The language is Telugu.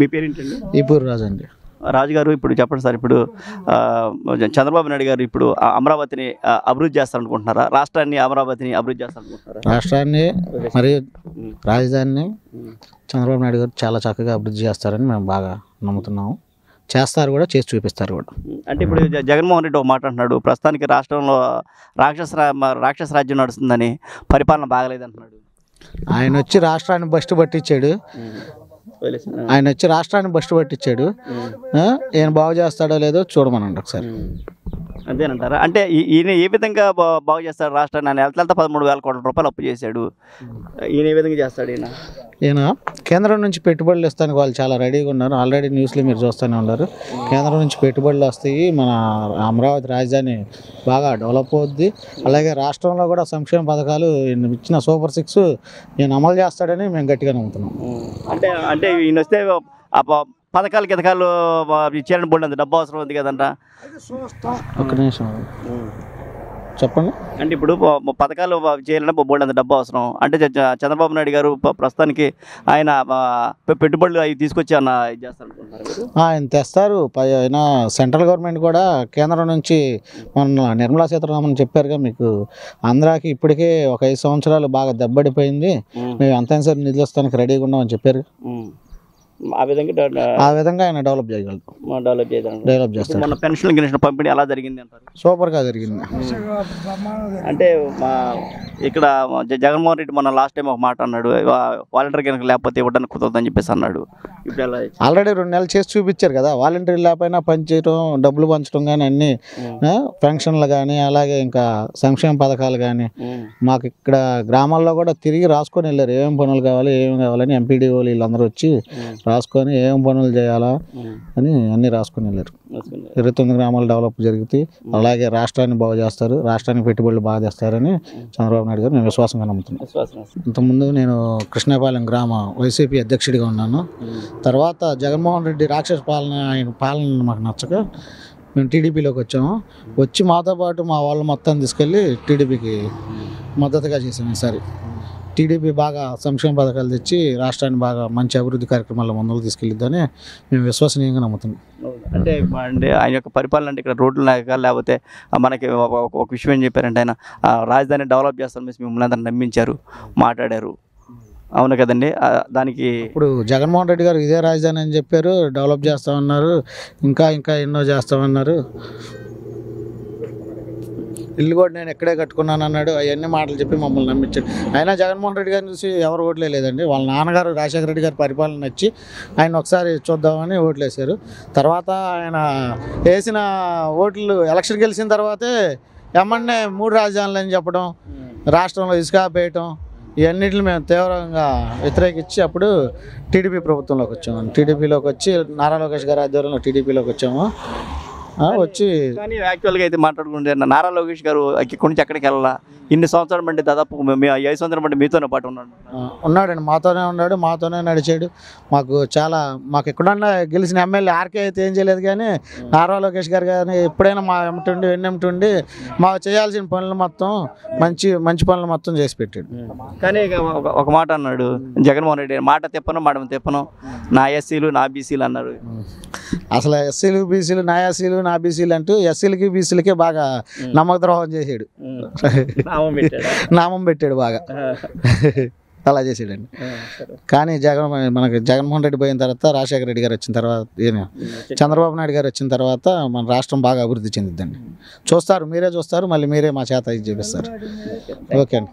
మీ పేరేంటండి? ఈపూర్ రాజు అండి. రాజు గారు, ఇప్పుడు చెప్పండి సార్, ఇప్పుడు చంద్రబాబు నాయుడు గారు ఇప్పుడు అమరావతిని అభివృద్ధి చేస్తారనుకుంటున్నారా? రాష్ట్రాన్ని అమరావతిని అభివృద్ధి చేస్తారనుకుంటున్నారా? రాష్ట్రాన్ని మరియు రాజధానిని చంద్రబాబు నాయుడు గారు చాలా చక్కగా అభివృద్ధి చేస్తారని మేము బాగా నమ్ముతున్నాము. చేస్తారు కూడా, చేసి చూపిస్తారు కూడా. అంటే ఇప్పుడు జగన్మోహన్ రెడ్డి ఒక మాట అంటున్నాడు, ప్రస్తుతానికి రాష్ట్రంలో రాక్షస రాజ్యం నడుస్తుందని, పరిపాలన బాగలేదంటున్నాడు. ఆయన వచ్చి రాష్ట్రాన్ని బస్టు పట్టించాడు. ఈయన బాగు చేస్తాడో లేదో చూడమనండి ఒకసారి. అంతేనంటారా? అంటే ఈయన ఏ విధంగా బాగు చేస్తాడు రాష్ట్రాన్ని? ఆయన వెళ్తా 13,000 కోట్ల రూపాయలు అప్పు చేశాడు. ఈయన ఏ విధంగా చేస్తాడు? ఈయన కేంద్రం నుంచి పెట్టుబడులు ఇస్తానికి వాళ్ళు చాలా రెడీగా ఉన్నారు. ఆల్రెడీ న్యూస్లో మీరు చూస్తూనే ఉన్నారు. కేంద్రం నుంచి పెట్టుబడులు వస్తాయి, మన అమరావతి రాజధాని బాగా డెవలప్ అవుద్ది. అలాగే రాష్ట్రంలో కూడా సంక్షేమ పథకాలు ఇచ్చిన సూపర్ 6 ఈయన అమలు చేస్తాడని మేము గట్టిగా నమ్ముతున్నాం. అంటే ఈయన వస్తే పథకాలు ఇచ్చేయాలని బోల్డ్ డబ్బు అవసరం ఉంది కదంట. ఒక్క నిమిషం చెప్పండి. అంటే ఇప్పుడు పథకాలు చేయాలంటే బోల్డ్ అంత డబ్బు అవసరం. అంటే చంద్రబాబు నాయుడు గారు ప్రస్తుతానికి ఆయన పెట్టుబడులు అవి తీసుకొచ్చి ఇది చేస్తారనుకుంటున్నారు. ఆయన తెస్తారు. ఆయన సెంట్రల్ గవర్నమెంట్ కూడా కేంద్రం నుంచి మన నిర్మలా సీతారామన్ చెప్పారుగా మీకు, ఆంధ్రాకి ఇప్పటికే ఒక 5 సంవత్సరాలు బాగా దెబ్బడిపోయింది, మేము ఎంతైనా సరే నిధులు ఇస్తానికి రెడీగా ఉన్నామని చెప్పారు. ఆ విధంగా ఆయన డెవలప్ చేస్తారు. మన పెన్షన్ గిన్షన్ పంపిణీ ఎలా జరిగింది అంటారు? సూపర్గా జరిగింది. అంటే ఇక్కడ జగన్మోహన్ రెడ్డి మొన్న లాస్ట్ టైం ఒక మాట అన్నాడు, వాలంటీర్ కనుక లేకపోతే ఇవ్వడానికి కుదరదని చెప్పేసి అన్నాడు. ఇప్పుడు ఆల్రెడీ 2 నెలలు చేసి చూపించారు కదా. వాలంటీర్ లేకపోయినా పనిచేయడం, డబ్బులు పంచడం కానీ, అన్ని పెన్షన్లు కానీ, అలాగే ఇంకా సంక్షేమ పథకాలు కానీ మాకు ఇక్కడ గ్రామాల్లో కూడా తిరిగి రాసుకొని వెళ్ళారు. ఏమేమి పనులు కావాలి, ఏమేమి కావాలని ఎంపీడీఓలు వీళ్ళందరూ వచ్చి రాసుకొని ఏం పనులు చేయాలా అని అన్ని రాసుకొని వెళ్ళారు. 29 గ్రామాలు డెవలప్ జరుగుతాయి. అలాగే రాష్ట్రాన్ని బాగు చేస్తారు, రాష్ట్రానికి పెట్టుబడులు బాగా చేస్తారని చంద్రబాబు నాయుడు గారు మేము విశ్వాసంగా నమ్ముతున్నాం. ఇంతకుముందు నేను కృష్ణాపాలెం గ్రామ వైసీపీ అధ్యక్షుడిగా ఉన్నాను. తర్వాత జగన్మోహన్ రెడ్డి రాక్షస పాలన, ఆయన పాలన మాకు నచ్చక మేము టీడీపీలోకి వచ్చాము. వచ్చి మాతో పాటు మా వాళ్ళు మొత్తం తీసుకెళ్ళి టీడీపీకి మద్దతుగా చేసాము. ఈసారి టీడీపీ బాగా సంక్షేమ పథకాలు తెచ్చి రాష్ట్రాన్ని బాగా మంచి అభివృద్ధి కార్యక్రమాల ముందుకు తీసుకెళ్ళిద్దని మేము విశ్వసనీయంగా నమ్ముతున్నాం. అంటే ఆయన యొక్క పరిపాలన అంటే ఇక్కడ రోడ్లు లేకపోతే మనకి ఒక విషయం ఏం చెప్పారంటే, ఆయన రాజధాని డెవలప్ చేస్తారని మిమ్మల్ని అందరూ నమ్మించారు, మాట్లాడారు. అవును కదండి. దానికి ఇప్పుడు జగన్మోహన్ రెడ్డి గారు ఇదే రాజధాని అని చెప్పారు, డెవలప్ చేస్తామన్నారు, ఇంకా ఎన్నో చేస్తామన్నారు. ఇల్లు కూడా నేను ఎక్కడే కట్టుకున్నాను అన్నాడు. అవన్నీ మాటలు చెప్పి మమ్మల్ని నమ్మించాడు. అయినా జగన్మోహన్ రెడ్డి గారిని చూసి ఎవరు ఓట్లే లేదండి. వాళ్ళ నాన్నగారు రాజశేఖర రెడ్డి గారి పరిపాలన నచ్చి ఆయన ఒకసారి చూద్దామని ఓట్లు వేశారు. తర్వాత ఆయన వేసిన ఓట్లు ఎలక్షన్ గెలిచిన తర్వాతే ఎమ్మన్నే 3 రాజధానులు అని చెప్పడం, రాష్ట్రంలో ఇసుక పేయటం, ఇవన్నిటిని మేము తీవ్రంగా వ్యతిరేకించి అప్పుడు టీడీపీ ప్రభుత్వంలోకి వచ్చాము. టీడీపీలోకి వచ్చి నారా లోకేష్ గారి ఆధ్వర్యంలో టీడీపీలోకి వచ్చాము. వచ్చి కానీ యాక్చువల్గా అయితే మాట్లాడుకుంటే నారా లోకేష్ గారు ఇక్కడి నుంచి ఎక్కడికి వెళ్ళాలా, ఇన్ని సంవత్సరాల బట్టి దాదాపు 5 సంవత్సరాల బట్టి మీతోనే పాటు ఉన్నాడండి. మాతోనే ఉన్నాడు, మాతోనే నడిచాడు. మాకు ఎక్కడన్నా గెలిచిన ఎమ్మెల్యే ఆర్కే అయితే ఏం చేయలేదు, కానీ నారా లోకేష్ గారు కానీ ఎప్పుడైనా మా వెన్నెంటుండి మాకు చేయాల్సిన పనులు మొత్తం మంచి పనులు మొత్తం చేసి పెట్టాడు. కానీ ఒక మాట అన్నాడు జగన్మోహన్ రెడ్డి, మాట తిప్పను నా ఎస్సీలు నా బీసీలు అన్నారు. అసలు ఎస్సీలు బీసీలు నా ఎస్సీలు నా బీసీలు అంటూ ఎస్సీలకి బీసీలకే బాగా నమ్మక ద్రోహం చేసాడు, నామం పెట్టాడు బాగా. అలా చేసాడండి. కానీ మనకి జగన్మోహన్ రెడ్డి పోయిన తర్వాత, రాజశేఖర రెడ్డి గారు వచ్చిన తర్వాత, చంద్రబాబు నాయుడు గారు వచ్చిన తర్వాత మన రాష్ట్రం బాగా అభివృద్ధి చెందిద్దండి. మీరే చూస్తారు, మళ్ళీ మీరే మా చేత ఇది చేపిస్తారు. ఓకే అండి.